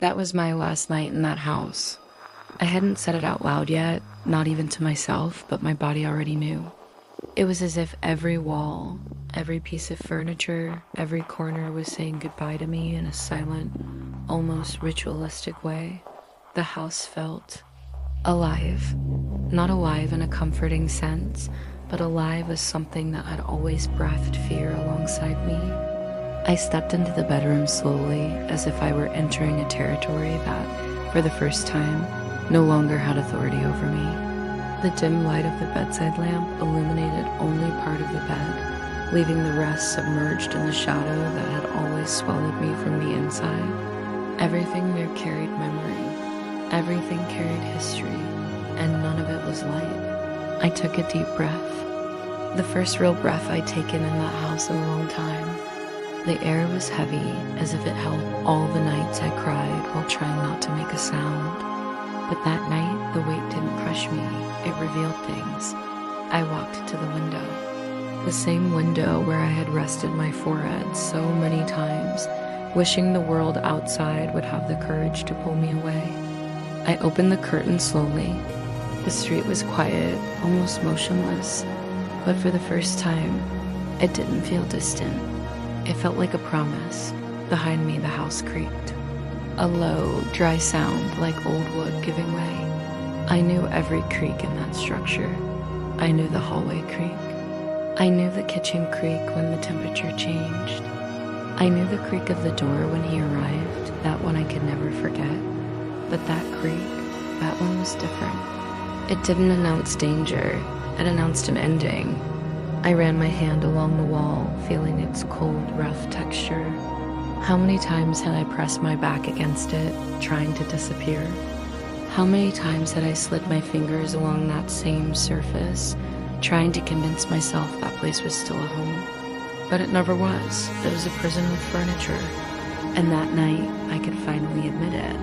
That was my last night in that house. I hadn't said it out loud yet, not even to myself, but my body already knew. It was as if every wall, every piece of furniture, every corner was saying goodbye to me in a silent, almost ritualistic way. The house felt alive. Not alive in a comforting sense, but alive as something that had always breathed fear alongside me. I stepped into the bedroom slowly, as if I were entering a territory that, for the first time, no longer had authority over me. The dim light of the bedside lamp illuminated only part of the bed, leaving the rest submerged in the shadow that had always swallowed me from the inside. Everything there carried memory. Everything carried history, and none of it was light. I took a deep breath. The first real breath I'd taken in that house in a long time. The air was heavy, as if it held all the nights I cried while trying not to make a sound. But that night, the weight didn't crush me. It revealed things. I walked to the window. The same window where I had rested my forehead so many times, wishing the world outside would have the courage to pull me away. I opened the curtain slowly. The street was quiet, almost motionless, but for the first time, it didn't feel distant. It felt like a promise. Behind me, the house creaked. A low, dry sound like old wood giving way. I knew every creak in that structure. I knew the hallway creak. I knew the kitchen creak when the temperature changed. I knew the creak of the door when he arrived, that one I could never forget. But that creak, that one was different. It didn't announce danger, it announced an ending. I ran my hand along the wall, feeling its cold, rough texture. How many times had I pressed my back against it, trying to disappear? How many times had I slid my fingers along that same surface, trying to convince myself that place was still a home? But it never was. It was a prison with furniture. And that night, I could finally admit it.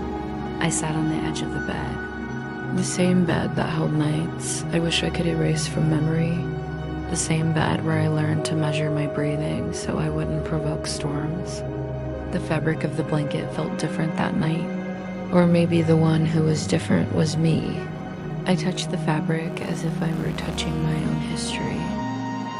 I sat on the edge of the bed. The same bed that held nights I wish I could erase from memory. The same bed where I learned to measure my breathing so I wouldn't provoke storms. The fabric of the blanket felt different that night. Or maybe the one who was different was me. I touched the fabric as if I were touching my own history.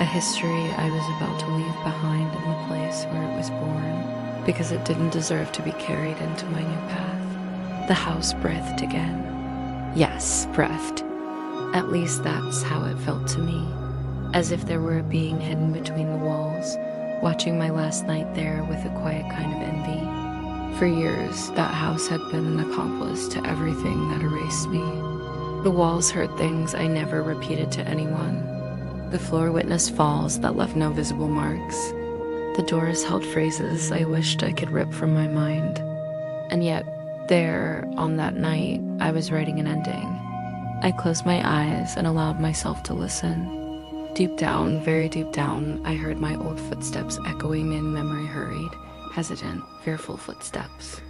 A history I was about to leave behind in the place where it was born, because it didn't deserve to be carried into my new path. The house breathed again. Yes, breathed. At least that's how it felt to me. As if there were a being hidden between the walls, watching my last night there with a quiet kind of envy. For years, that house had been an accomplice to everything that erased me. The walls heard things I never repeated to anyone. The floor witnessed falls that left no visible marks. The doors held phrases I wished I could rip from my mind. And yet, there, on that night, I was writing an ending. I closed my eyes and allowed myself to listen. Deep down, very deep down, I heard my old footsteps echoing in memory hurried, hesitant, fearful footsteps.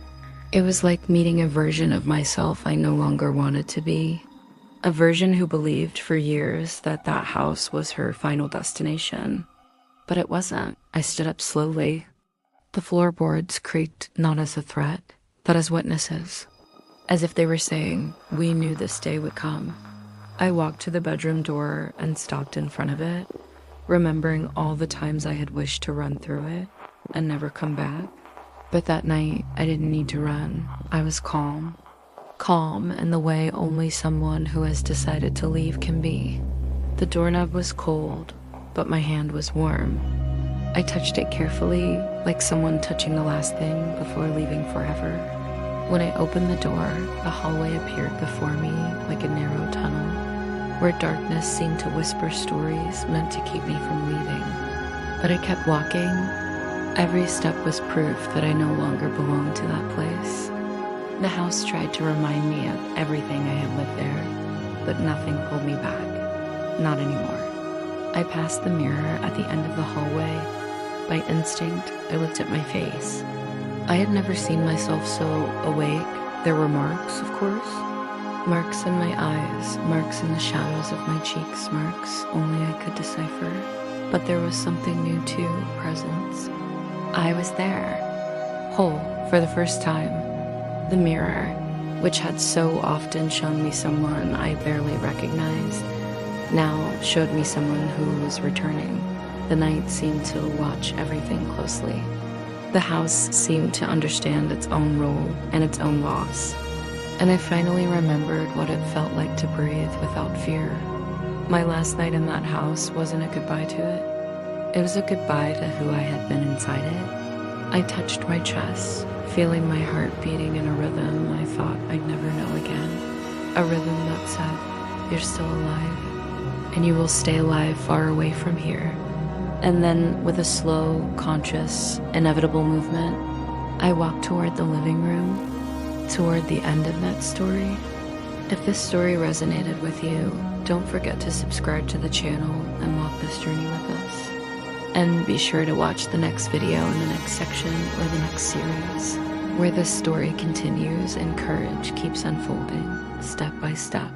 It was like meeting a version of myself I no longer wanted to be. A version who believed for years that that house was her final destination. But it wasn't. I stood up slowly. The floorboards creaked not as a threat, but as witnesses. As if they were saying, we knew this day would come. I walked to the bedroom door and stopped in front of it, remembering all the times I had wished to run through it and never come back. But that night, I didn't need to run. I was calm. Calm in the way only someone who has decided to leave can be. The doorknob was cold, but my hand was warm. I touched it carefully, like someone touching the last thing before leaving forever. When I opened the door, the hallway appeared before me like a narrow tunnel, where darkness seemed to whisper stories meant to keep me from leaving. But I kept walking. Every step was proof that I no longer belonged to that place. The house tried to remind me of everything I had lived there, but nothing pulled me back. Not anymore. I passed the mirror at the end of the hallway. By instinct, I looked at my face. I had never seen myself so awake. There were marks, of course. Marks in my eyes, marks in the shadows of my cheeks, marks only I could decipher. But there was something new too, presence. I was there, whole for the first time. The mirror, which had so often shown me someone I barely recognized, now showed me someone who was returning. The night seemed to watch everything closely. The house seemed to understand its own role and its own loss. And I finally remembered what it felt like to breathe without fear. My last night in that house wasn't a goodbye to it. It was a goodbye to who I had been inside it. I touched my chest, feeling my heart beating in a rhythm I thought I'd never know again. A rhythm that said, "You're still alive, and you will stay alive far away from here." And then, with a slow, conscious, inevitable movement, I walked toward the living room, toward the end of that story. If this story resonated with you, don't forget to subscribe to the channel and walk this journey with us. And be sure to watch the next video in the next section or the next series, where this story continues and courage keeps unfolding step by step.